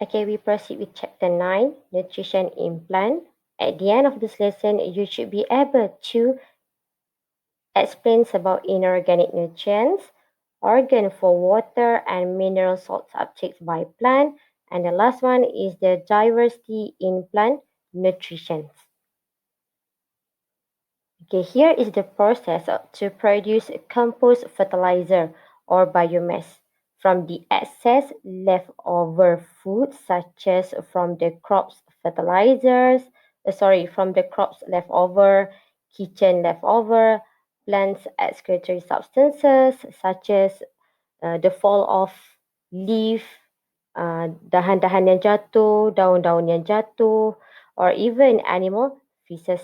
Okay, we proceed with chapter 9, Nutrition in Plant. At the end of this lesson, you should be able to explain about inorganic nutrients, organ for water, and mineral salts uptake by plant. And the last one is the diversity in plant nutrition. Okay, here is the process to produce compost fertilizer or biomass from the excess leftover food such as from the crops from the crops leftover, kitchen leftover, plants excretory substances such as the fall of leaf, dahan-dahan yang jatuh, daun-daun yang jatuh, or even animal feces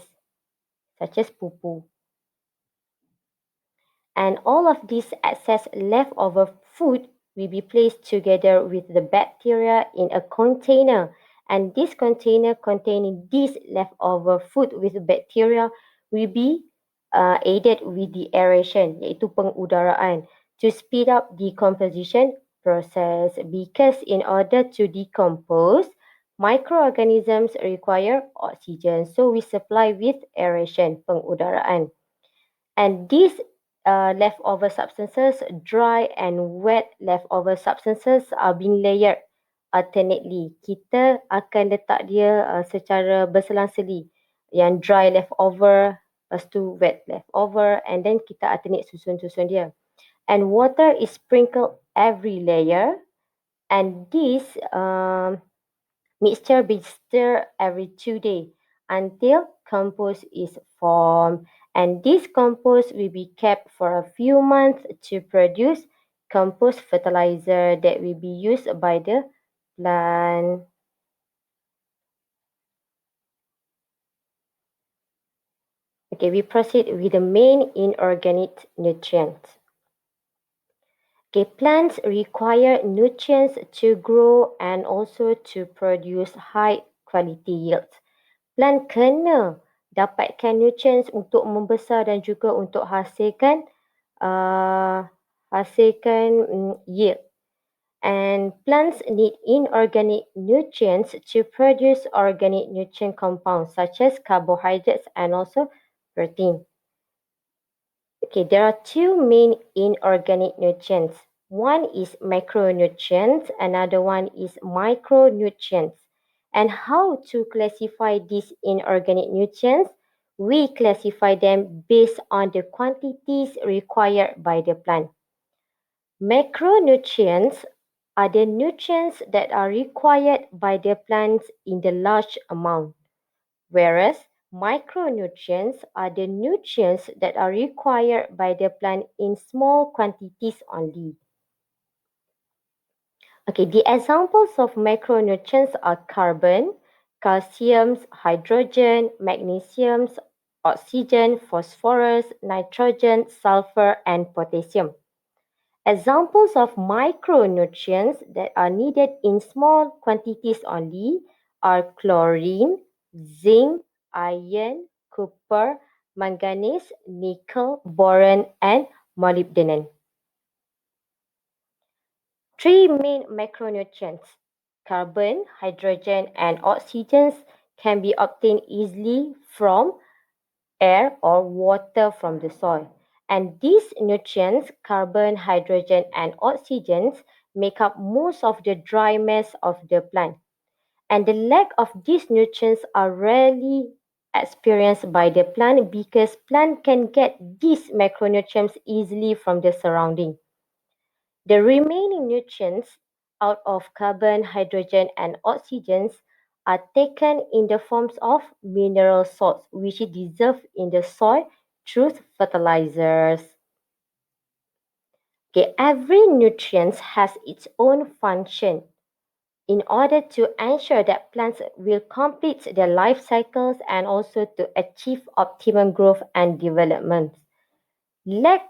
such as poo. And all of this excess leftover food will be placed together with the bacteria in a container. And this container containing this leftover food with bacteria will be aided with the aeration, iaitu pengudaraan, to speed up decomposition process. Because in order to decompose, microorganisms require oxygen. So we supply with aeration, pengudaraan. And these leftover substances, dry and wet leftover substances are being layered alternately. Kita akan letak dia secara berselang-seli. Yang dry leftover, lepas tu wet leftover, and then kita alternate susun-susun dia. And water is sprinkled every layer, and this mixture be stirred every 2 days until compost is formed, and this compost will be kept for a few months to produce compost fertilizer that will be used by the plant. Okay, we proceed with the main inorganic nutrients. Okay, plants require nutrients to grow and also to produce high quality yields. Plant kena dapatkan nutrients untuk membesar dan juga untuk hasilkan yield. And plants need inorganic nutrients to produce organic nutrient compounds such as carbohydrates and also protein. Okay, there are two main inorganic nutrients. One is macronutrients, another one is micronutrients. And how to classify these inorganic nutrients? We classify them based on the quantities required by the plant. Macronutrients are the nutrients that are required by the plants in the large amount, whereas micronutrients are the nutrients that are required by the plant in small quantities only. Okay, the examples of macronutrients are carbon, calcium, hydrogen, magnesium, oxygen, phosphorus, nitrogen, sulfur, and potassium. Examples of micronutrients that are needed in small quantities only are chlorine, zinc, iron, copper, manganese, nickel, boron, and molybdenum. Three main macronutrients, carbon, hydrogen, and oxygen, can be obtained easily from air or water from the soil. And these nutrients, carbon, hydrogen, and oxygen, make up most of the dry mass of the plant. And the lack of these nutrients are rarely experienced by the plant because plant can get these macronutrients easily from the surrounding. The remaining nutrients out of carbon, hydrogen, and oxygen are taken in the forms of mineral salts, which is dissolved in the soil through fertilizers. Okay, every nutrient has its own function. In order to ensure that plants will complete their life cycles and also to achieve optimum growth and development. Lack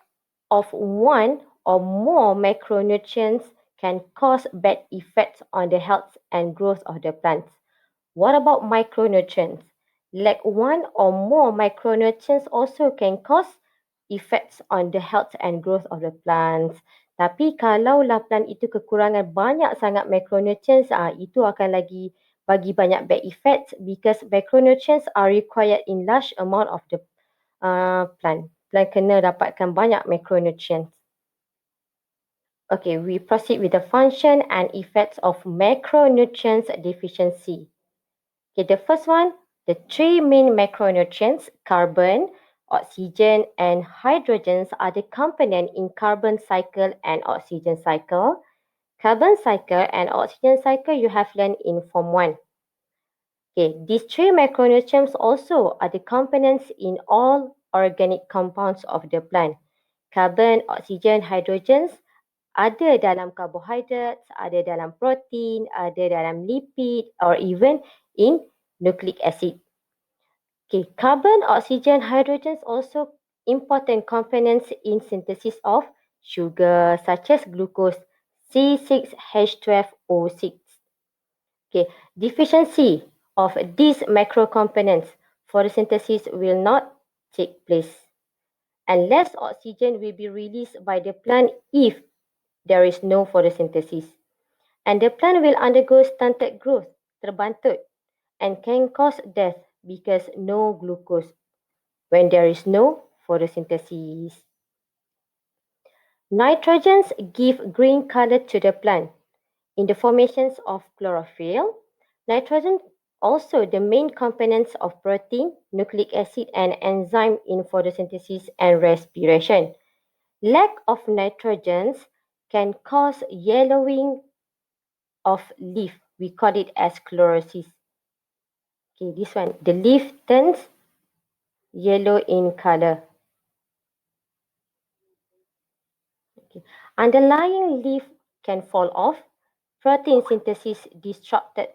of one or more macronutrients can cause bad effects on the health and growth of the plants. What about micronutrients? Lack one or more macronutrients also can cause effects on the health and growth of the plants. Tapi kalaulah plant itu kekurangan banyak sangat macronutrients, itu akan lagi bagi banyak bad effects because macronutrients are required in large amount of the plant. Plant kena dapatkan banyak macronutrients. Okay, we proceed with the function and effects of macronutrients deficiency. Okay, the first one, the three main macronutrients, carbon, oxygen, and hydrogen are the component in carbon cycle and oxygen cycle. Carbon cycle and oxygen cycle you have learned in Form 1. Okay, these three macronutrients also are the components in all organic compounds of the plant. Carbon, oxygen, hydrogen ada dalam carbohydrates, ada dalam protein, ada dalam lipid or even in nucleic acid. Okay, carbon, oxygen, hydrogen also important components in synthesis of sugar such as glucose C6H12O6. Okay, deficiency of these macro components photosynthesis will not take place. And less oxygen will be released by the plant if there is no photosynthesis. And the plant will undergo stunted growth, terbantut, and can cause death because no glucose when there is no photosynthesis. Nitrogens give green color to the plant. In the formations of chlorophyll, nitrogen also the main components of protein, nucleic acid, and enzyme in photosynthesis and respiration. Lack of nitrogens can cause yellowing of leaf. We call it as chlorosis. Okay, this one, the leaf turns yellow in color. Okay. Underlying leaf can fall off, protein synthesis disrupted,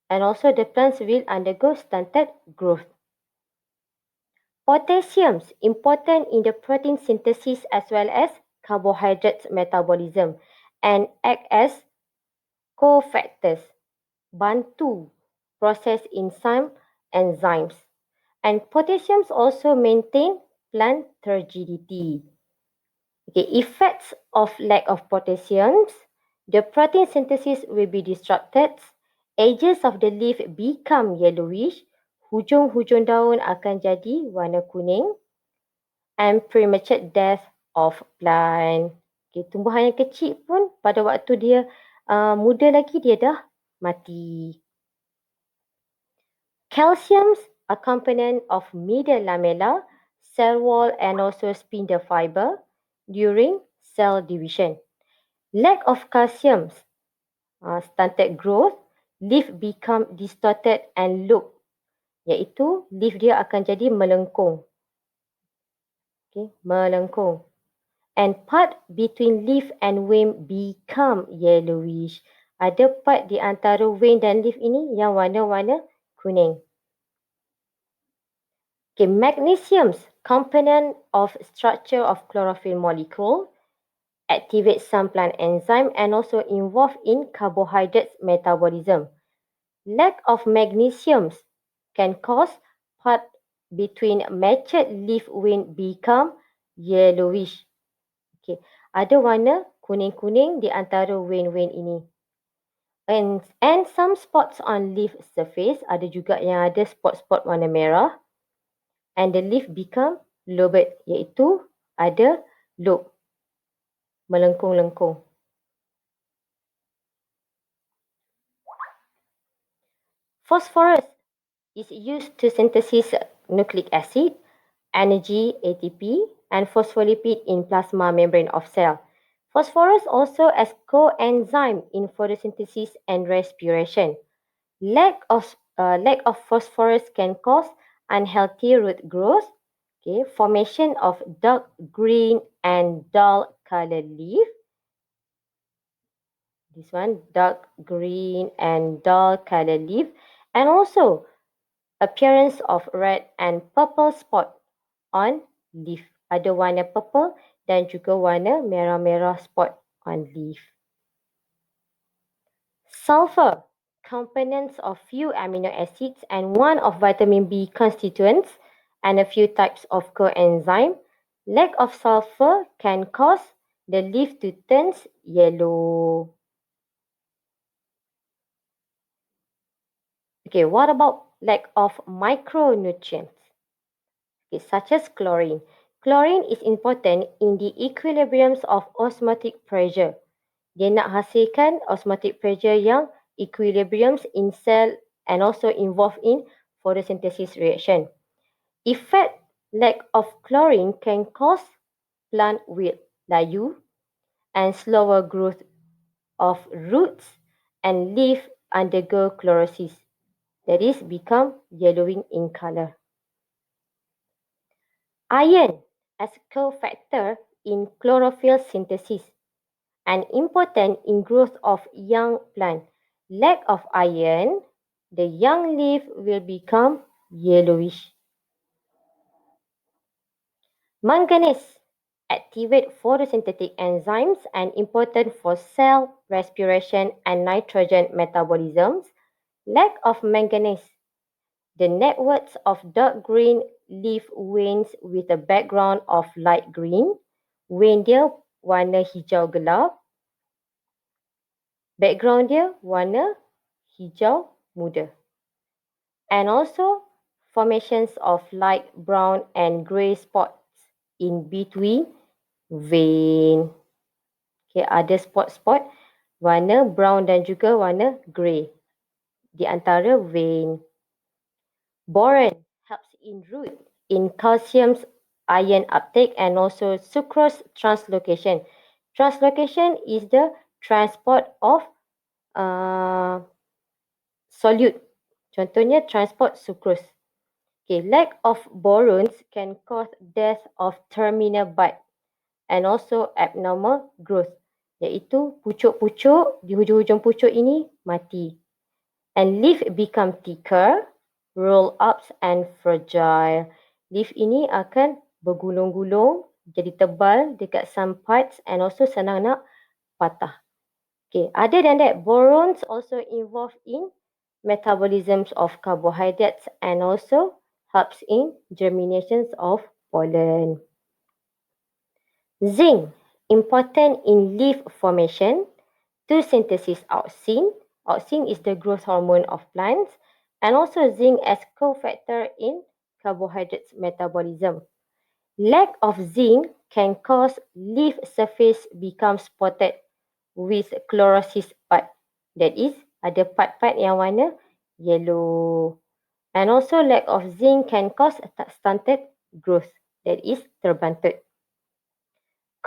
and also the plants will undergo stunted growth. Potassium is important in the protein synthesis as well as carbohydrates metabolism and act as cofactors, bantu process in some enzymes. And potassium also maintain plant turgidity. Okay, effects of lack of potassium, the protein synthesis will be disrupted, edges of the leaf become yellowish, hujung-hujung daun akan jadi warna kuning, and premature death of plant. Okay, tumbuhan yang kecil pun pada waktu dia muda lagi dia dah mati. Calcium a component of middle lamella, cell wall and also spindle fiber during cell division. Lack of calcium, stunted growth, leaf become distorted and loop. Iaitu leaf dia akan jadi melengkung. Okay, melengkung. And part between leaf and vein become yellowish. Ada part di antara vein dan leaf ini yang warna-warna kuning. Okay, magnesium, component of structure of chlorophyll molecule, activate some plant enzyme and also involved in carbohydrates metabolism. Lack of magnesium can cause part between matured leaf vein become yellowish. Okay, ada warna kuning-kuning di antara vein-vein ini. And some spots on leaf surface, ada juga yang ada spot-spot warna merah. And the leaf become lobed, iaitu ada lobe, melengkung-lengkung. Phosphorus is used to synthesize nucleic acid, energy ATP, and phospholipid in plasma membrane of cell. Phosphorus also as coenzyme in photosynthesis and respiration. Lack of phosphorus can cause unhealthy root growth, okay, formation of dark green and dull colored leaf. This one, dark green and dull colored leaf, and also appearance of red and purple spot on leaf. Ada warna purple dan juga warna merah-merah spot on leaf. Sulfur, components of few amino acids and one of vitamin B constituents and a few types of coenzyme. Lack of sulfur can cause the leaf to turns yellow. Okay, what about lack of micronutrients? Okay, such as chlorine. Chlorine is important in the equilibriums of osmotic pressure. Dia nak hasilkan osmotic pressure yang equilibriums in cell and also involved in photosynthesis reaction. Effect lack of chlorine can cause plant wilt, layu, and slower growth of roots, and leaf undergo chlorosis, that is, become yellowing in color. Iron as cofactor in chlorophyll synthesis and important in growth of young plant. Lack of iron, the young leaf will become yellowish. Manganese activate photosynthetic enzymes and important for cell respiration and nitrogen metabolisms. Lack of manganese, the networks of dark green leaf veins with a background of light green. Vein dia warna hijau gelap. Background dia warna hijau muda. And also formations of light brown and grey spots in between vein. Okay, ada spot-spot warna brown dan juga warna grey di antara vein. Boron helps in root in calcium's ion uptake and also sucrose translocation. Translocation is the transport of solute. Contohnya transport sucrose. Okay, lack of borons can cause death of terminal bud and also abnormal growth, iaitu pucuk-pucuk di hujung-hujung pucuk ini mati. And leaf become thicker, roll-ups and fragile. Leaf ini akan bergulung-gulung, jadi tebal dekat some parts and also senang nak patah. Okay, other than that, borons also involved in metabolisms of carbohydrates and also helps in germinations of pollen. Zinc, important in leaf formation to synthesis auxin. Auxin is the growth hormone of plants, and also zinc as cofactor in carbohydrates metabolism. Lack of zinc can cause leaf surface become spotted with chlorosis part. That is, ada part-part yang warna yellow. And also lack of zinc can cause stunted growth. That is, terbantut.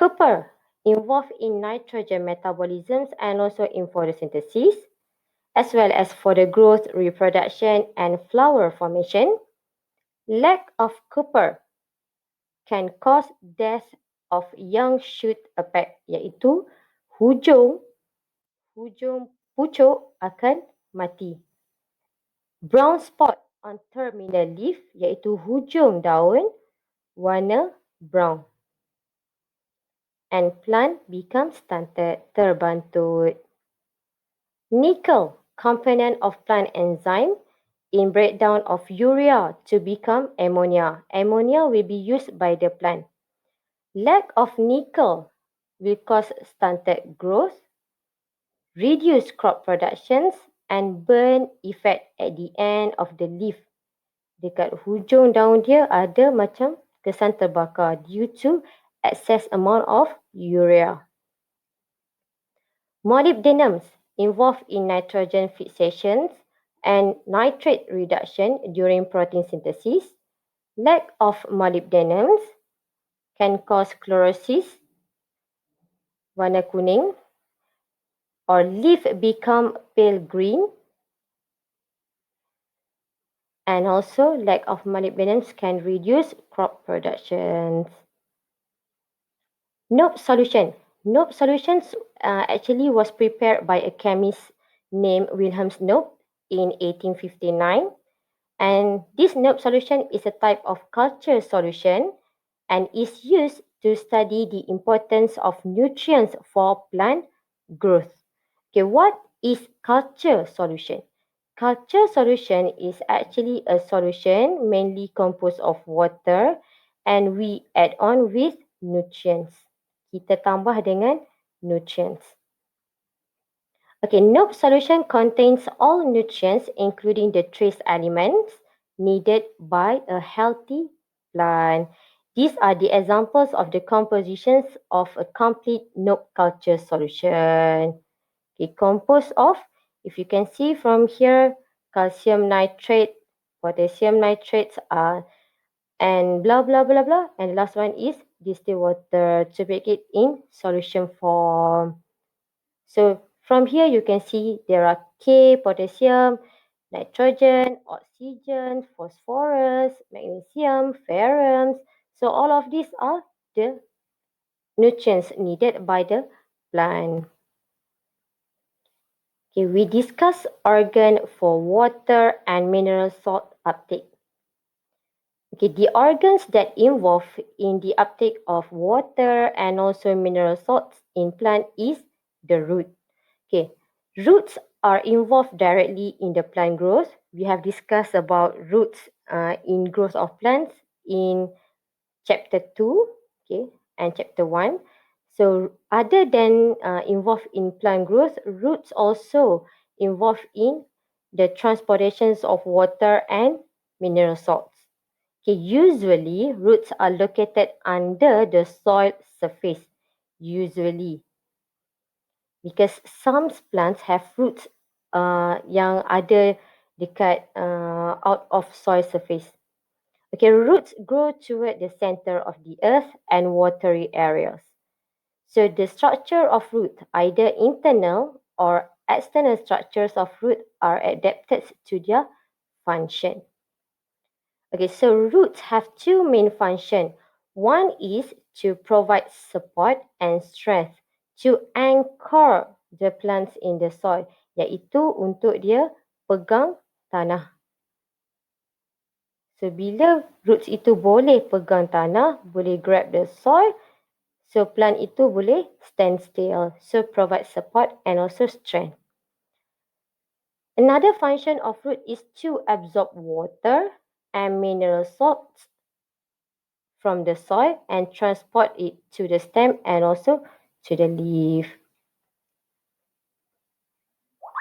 Copper involved in nitrogen metabolisms and also in photosynthesis, as well as for the growth, reproduction, and flower formation. Lack of copper can cause death of young shoot effect, iaitu hujung pucuk akan mati. Brown spot on terminal leaf, iaitu hujung daun warna brown. And plant becomes stunted, terbantut. Nickel, component of plant enzyme in breakdown of urea to become ammonia. Ammonia will be used by the plant. Lack of nickel will cause stunted growth, reduce crop productions, and burn effect at the end of the leaf. Dekat hujung daun dia ada macam kesan terbakar due to excess amount of urea. Molybdenums involved in nitrogen fixations and nitrate reduction during protein synthesis. Lack of molybdenums can cause chlorosis, warna kuning, or leaf become pale green. And also lack of molybdenums can reduce crop productions. Nope solution. Nope solutions actually was prepared by a chemist named Wilhelm Nope in 1859. And this Nope solution is a type of culture solution and is used to study the importance of nutrients for plant growth. Okay, what is culture solution? Culture solution is actually a solution mainly composed of water and we add on with nutrients. kita tambah dengan nutrients. Okay, no solution contains all nutrients including the trace elements needed by a healthy plant. These are the examples of the compositions of a complete NOP culture solution. Okay, composed of, if you can see from here, calcium nitrate, potassium nitrates are, and blah blah blah blah. And the last one is distilled water to make it in solution form. So from here you can see there are K, potassium, nitrogen, oxygen, phosphorus, magnesium, ferrums. So all of these are the nutrients needed by the plant. Okay, we discuss organ for water and mineral salt uptake. Okay, the organs that involve in the uptake of water and also mineral salts in plant is the root. Okay, roots are involved directly in the plant growth. We have discussed about roots in growth of plants in chapter 2, okay, and chapter 1. So other than involved in plant growth, roots also involved in the transportations of water and mineral salts. Okay, usually roots are located under the soil surface. Usually, because some plants have roots yang ada dekat out of soil surface. Okay, roots grow toward the center of the earth and watery areas. So the structure of root, either internal or external structures of root, are adapted to their function. Okay, so roots have two main functions. One is to provide support and strength to anchor the plants in the soil, iaitu untuk dia pegang tanah. So bila roots itu boleh pegang tanah, boleh grab the soil, so plant itu boleh stand still. So provide support and also strength. Another function of root is to absorb water and mineral salts from the soil and transport it to the stem and also to the leaf.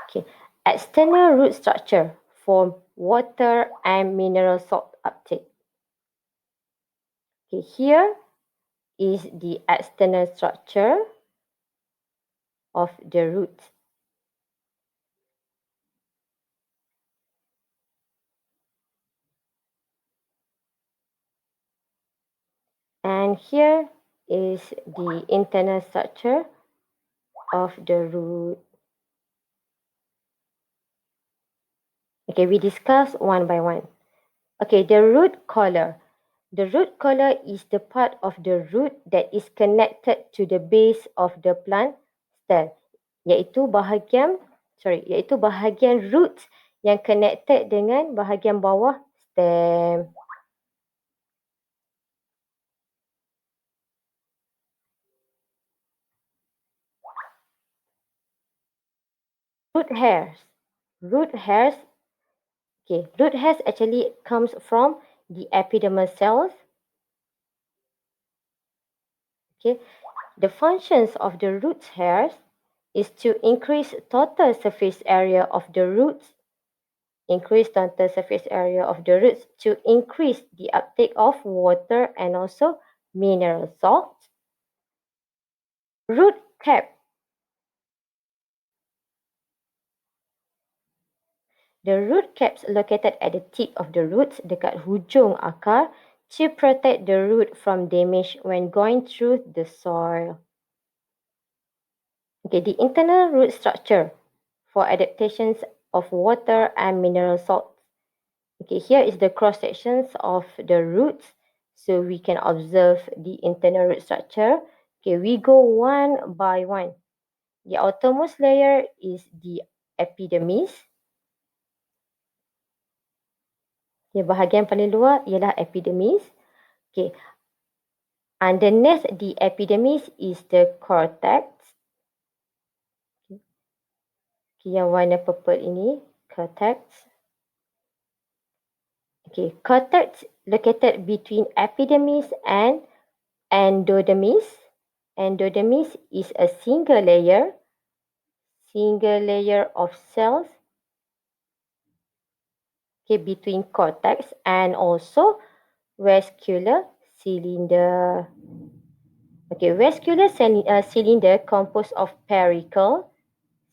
Okay. External root structure for water and mineral salt uptake. Okay, here is the external structure of the root. And here is the internal structure of the root. Okay, we discuss one by one. Okay, the root collar. The root collar is the part of the root that is connected to the base of the plant stem, iaitu bahagian root yang connected dengan bahagian bawah stem. Root hairs. Root hairs. Okay, root hairs actually comes from the epidermal cells. Okay, the functions of the root hairs is to increase total surface area of the roots. Increase total surface area of the roots to increase the uptake of water and also mineral salts. Root cap. The root caps located at the tip of the roots dekat hujung akar to protect the root from damage when going through the soil. Okay, the internal root structure for adaptations of water and mineral salts. Okay, here is the cross sections of the roots, so we can observe the internal root structure. Okay, we go one by one. The outermost layer is the epidermis. Okay, bahagian paling luar ialah epidermis. Okay, underneath the epidermis is the cortex. Okay, yang warna purple ini, cortex. Okay, cortex located between epidermis and endodermis. Endodermis is a single layer of cells, okay, between cortex and also vascular cylinder. Okay, vascular cylinder composed of pericle,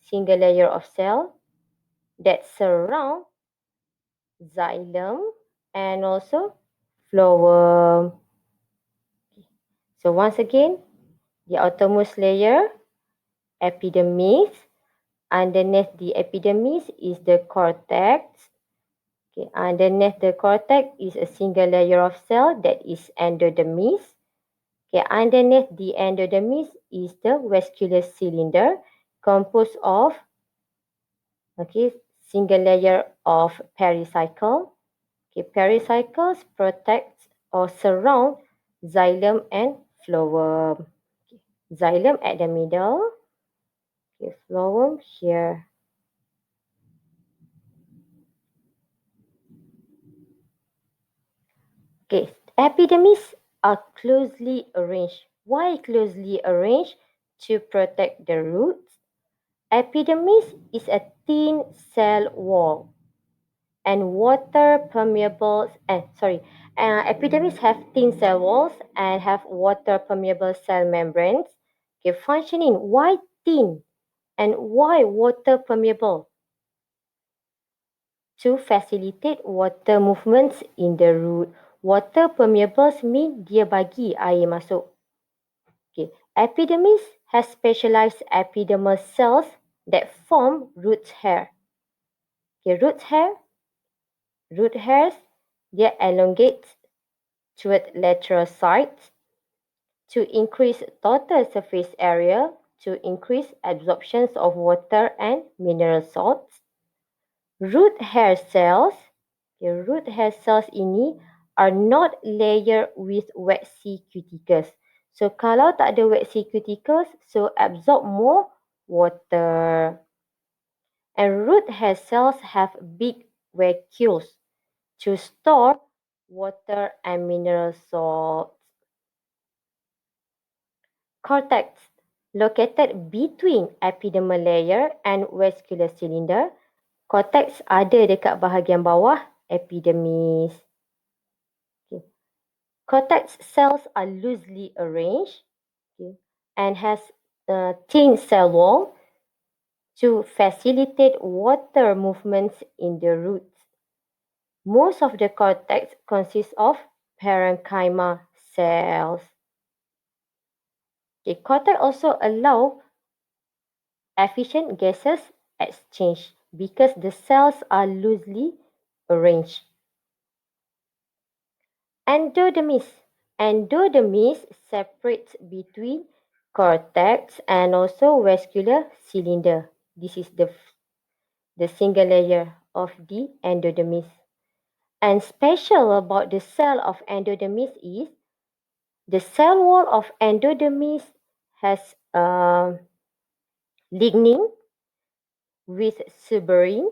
single layer of cell that surround xylem and also phloem. So once again, the outermost layer, epidermis. Underneath the epidermis is the cortex. Okay, underneath the cortex is a single layer of cell that is endodermis. Okay, underneath the endodermis is the vascular cylinder composed of, okay, single layer of pericycle. Okay, pericycles protect or surround xylem and phloem. Okay, xylem at the middle. Okay, phloem here. Okay, epidermis are closely arranged. Why closely arranged? To protect the roots. Epidermis is a thin cell wall and water permeable. Epidermis have thin cell walls and have water permeable cell membranes. Okay, functioning. Why thin and why water permeable? To facilitate water movements in the root. Water permeables mean dia bagi air masuk. Okay. Epidermis has specialized epidermal cells that form root hair. Okay, root hairs, they elongate toward lateral sides to increase total surface area, to increase absorptions of water and mineral salts. Root hair cells, okay, root hair cells ini are not layered with waxy cuticles. So kalau tak ada waxy cuticles, so absorb more water. And root hair cells have big vacuoles to store water and mineral salts. Cortex, located between epidermal layer and vascular cylinder. Cortex ada dekat bahagian bawah epidermis. Okay. Cortex cells are loosely arranged, okay, and has a thin cell wall to facilitate water movements in the roots. Most of the cortex consists of parenchyma cells. Okay, cortex also allow efficient gases exchange because the cells are loosely arranged. Endodermis. Endodermis separates between cortex and also vascular cylinder. This is the single layer of the endodermis. And special about the cell of endodermis is the cell wall of endodermis has lignin with suberin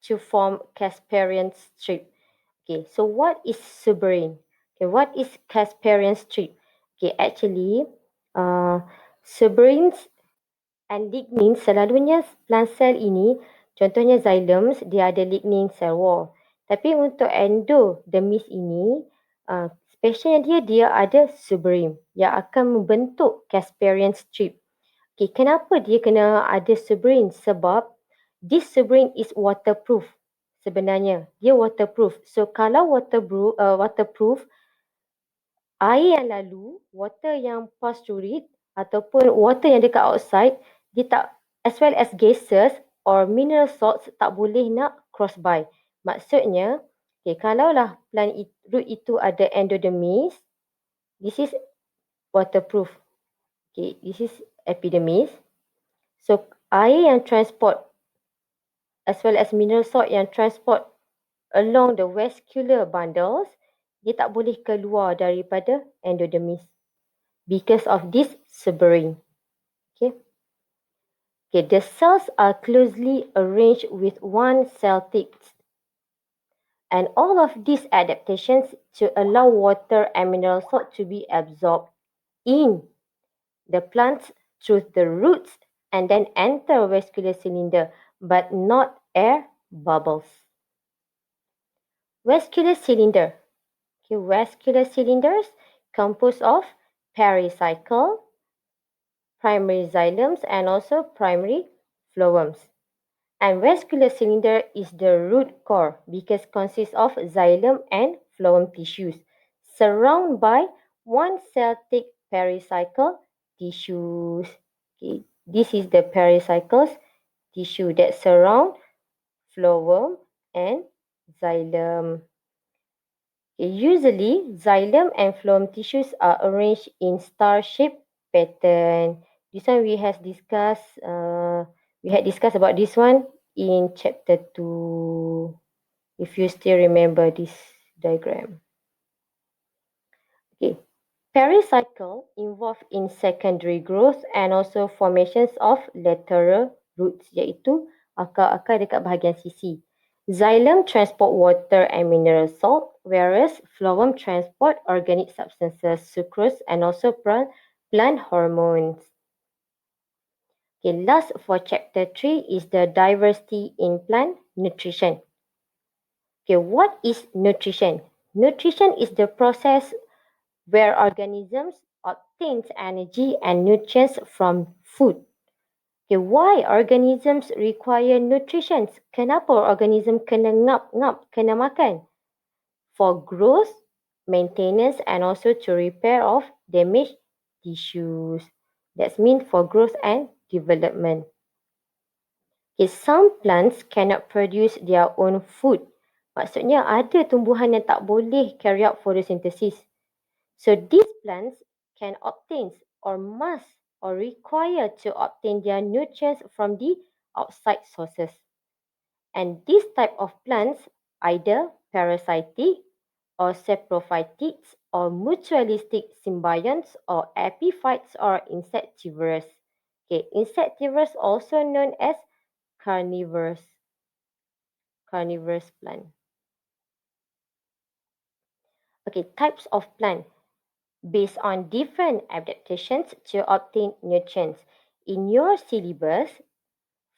to form Casparian strip. Okay, so what is suberin? Okay, what is Casparian strip? Okay, actually, suberins and lignin selalunya plant cell ini, contohnya xylems, dia ada lignin cell wall. Tapi untuk endodermis ini, spesialnya dia ada suberin yang akan membentuk Casparian strip. Okay, kenapa dia kena ada suberin? Sebab this suberin is waterproof. Sebenarnya dia waterproof. So kalau waterproof, air yang lalu, water yang pass through it ataupun water yang dekat outside, dia tak, as well as gases or mineral salts, tak boleh nak cross by. Maksudnya, okay, kalaulah plant root itu ada endodermis, this is waterproof. Okay, this is epidermis. So air yang transport as well as mineral salt yang transport along the vascular bundles, dia tak boleh keluar daripada endodermis because of this suberin. Okay. Okay, the cells are closely arranged with one cell thick. And all of these adaptations to allow water and mineral salt to be absorbed in the plants through the roots and then enter vascular cylinder, but not air bubbles. Vascular cylinder. Okay, vascular cylinders composed of pericycle, primary xylems, and also primary phloems. And vascular cylinder is the root core because consists of xylem and phloem tissues surrounded by one cell thick pericycle tissues. Okay, this is the pericycles tissue that surround phloem and xylem. Okay, usually, xylem and phloem tissues are arranged in star-shaped pattern. This one we had discussed about this one in chapter 2, if you still remember this diagram. Okay, pericycle involved in secondary growth and also formations of lateral roots, iaitu akar-akar dekat bahagian sisi. Xylem transport water and mineral salt, whereas phloem transport organic substances, sucrose, and also plant hormones. Okay, last for chapter 3 is the diversity in plant nutrition. Okay, what is nutrition? Nutrition is the process where organisms obtain energy and nutrients from food. Okay, why organisms require nutrition? Kenapa organism kena ngap-ngap, kena makan? For growth, maintenance, and also to repair of damaged tissues. That's mean for growth and development. Okay, some plants cannot produce their own food. Maksudnya ada tumbuhan yang tak boleh carry out photosynthesis. So these plants can obtain or must or require to obtain their nutrients from the outside sources. And this type of plants either parasitic or saprophytes or mutualistic symbionts or epiphytes or insectivorous. Okay, insectivorous also known as carnivorous plant. Okay, types of plant based on different adaptations to obtain nutrients. In your syllabus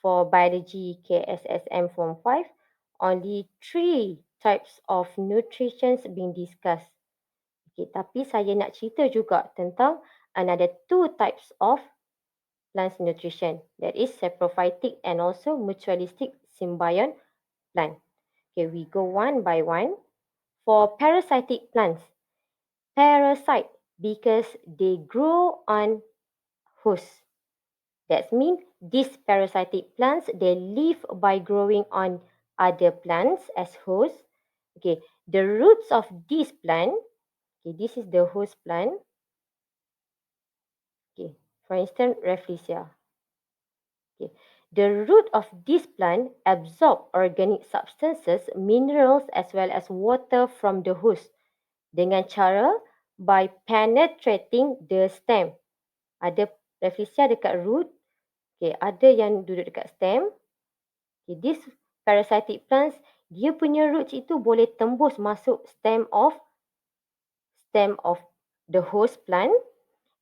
for biology KSSM Form 5, only 3 types of nutrition being discussed. Okay, tapi saya nak cerita juga tentang another 2 types of plant nutrition, that is saprophytic and also mutualistic symbiont plant. Okay, we go one by one. For parasitic plants, parasite because they grow on hosts. That means these parasitic plants, they live by growing on other plants as hosts. Okay, the roots of this plant, okay, this is the host plant. Okay, for instance, Rafflesia. Okay, the root of this plant absorb organic substances, minerals as well as water from the host dengan cara by penetrating the stem. Ada Rafflesia dekat root, okay, ada yang duduk dekat stem. Okay, this parasitic plants, dia punya roots itu boleh tembus masuk stem of the host plant,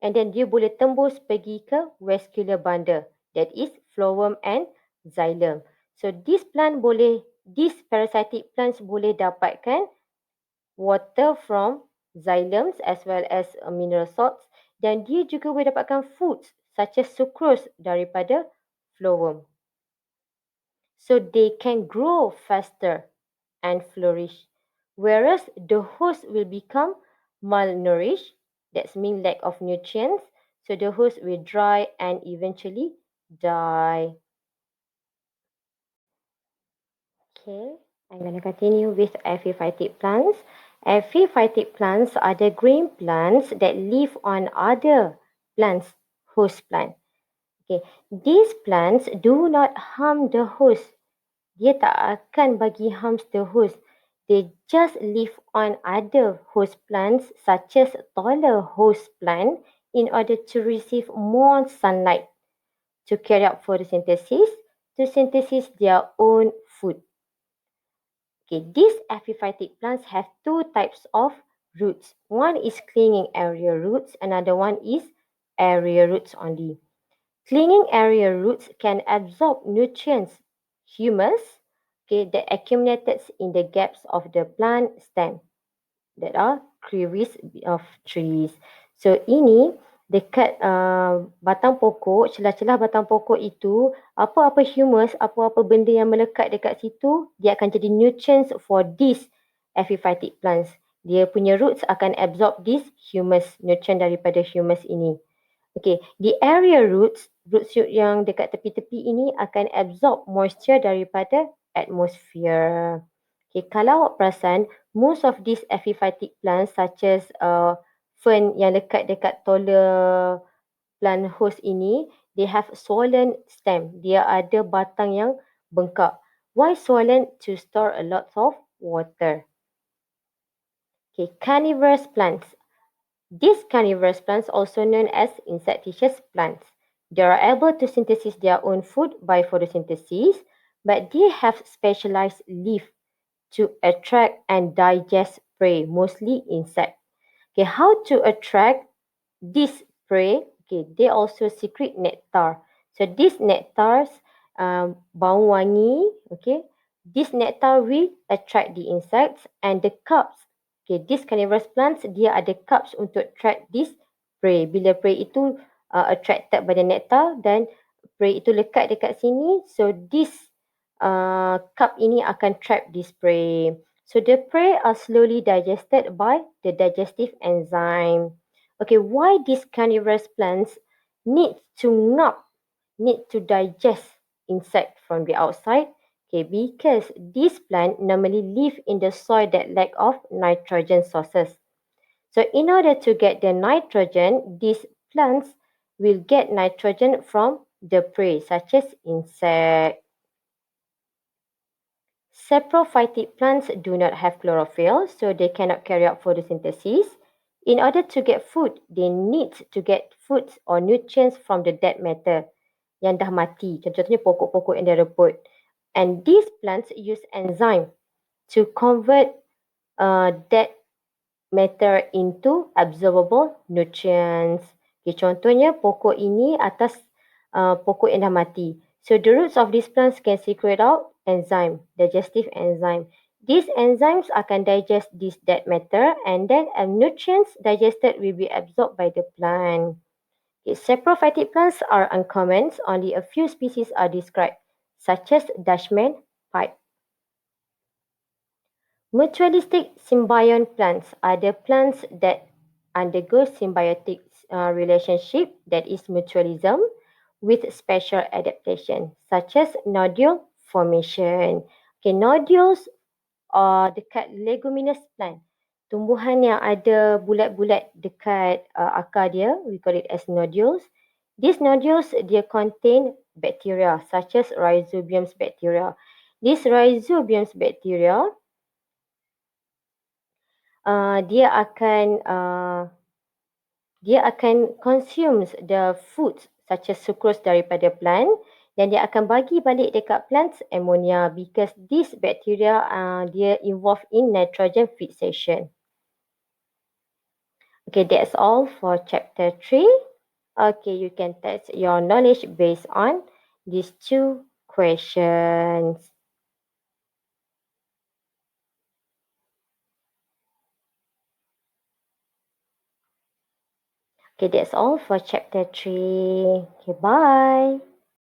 and then dia boleh tembus pergi ke vascular bundle, that is phloem and xylem. So this parasitic plants boleh dapatkan water from xylems as well as mineral salts, dan dia juga boleh dapatkan foods such as sucrose daripada phloem. So they can grow faster and flourish, whereas the host will become malnourished, that means lack of nutrients, so the host will dry and eventually die. Okay, I'm going to continue with epiphytic plants. Epiphytic plants are the green plants that live on other plants, host plant. Okay, these plants do not harm the host. Dia tak akan bagi harms the host. They just live on other host plants such as taller host plant in order to receive more sunlight to carry out photosynthesis to synthesize their own food. Okay, these epiphytic plants have 2 types of roots. One is clinging area roots, another one is area roots only. Clinging area roots can absorb nutrients, humus, okay, that accumulated in the gaps of the plant stem that are crevice of trees. So ini dekat batang pokok, celah-celah batang pokok itu, apa-apa humus, apa-apa benda yang melekat dekat situ, dia akan jadi nutrients for these epiphytic plants. Dia punya roots akan absorb this humus, nutrient daripada humus ini. Okay, the area roots, roots yang dekat tepi-tepi ini akan absorb moisture daripada atmosphere. Okay, kalau awak perasan, most of these epiphytic plants such as fern yang dekat taller plant host ini, they have swollen stem. Dia ada batang yang bengkak. Why swollen? To store a lot of water. Okay, carnivorous plants. These carnivorous plants, also known as insectitious plants, they are able to synthesize their own food by photosynthesis, but they have specialized leaf to attract and digest prey, mostly insect. Okay, how to attract this prey? Okay, they also secrete nectar. So these nectars, bau wangi. Okay, this nectar will attract the insects and the cups. Okay, these carnivorous plants, dia ada cups untuk attract this prey. Bila prey itu attracted by the nectar, dan prey itu lekat dekat sini, so this cup ini akan trap this prey. So the prey are slowly digested by the digestive enzyme. Okay, why these carnivorous plants need to not need to digest insect from the outside? Okay, because these plants normally live in the soil that lack of nitrogen sources. So in order to get the nitrogen, these plants will get nitrogen from the prey, such as insect. Saprophytic plants do not have chlorophyll, so they cannot carry out photosynthesis. In order to get food, they need to get food or nutrients from the dead matter yang dah mati. Contohnya pokok-pokok yang dah rebut. And these plants use enzyme to convert dead matter into absorbable nutrients. Okay, contohnya pokok ini atas pokok yang dah mati. So the roots of these plants can secrete out enzyme, digestive enzyme. These enzymes akan digest this dead matter, and then nutrients digested will be absorbed by the plant. Okay, saprophytic plants are uncommon. Only a few species are described, such as Dutchman pipe. Mutualistic symbiont plants are the plants that undergo symbiotic relationship, that is mutualism, with special adaptation, such as nodule formation. Okay, nodules are dekat leguminous plant. Tumbuhan yang ada bulat-bulat dekat akar dia, we call it as nodules. These nodules, they contain bacteria, such as rhizobium bacteria. These rhizobium bacteria, dia akan consume the food such as sucrose daripada plant, dan dia akan bagi balik dekat plants ammonia, because this bacteria dia involved in nitrogen fixation. Okay, that's all for chapter 3. Okay, you can test your knowledge based on these two questions. Okay, that's all for chapter 3. Okay, bye.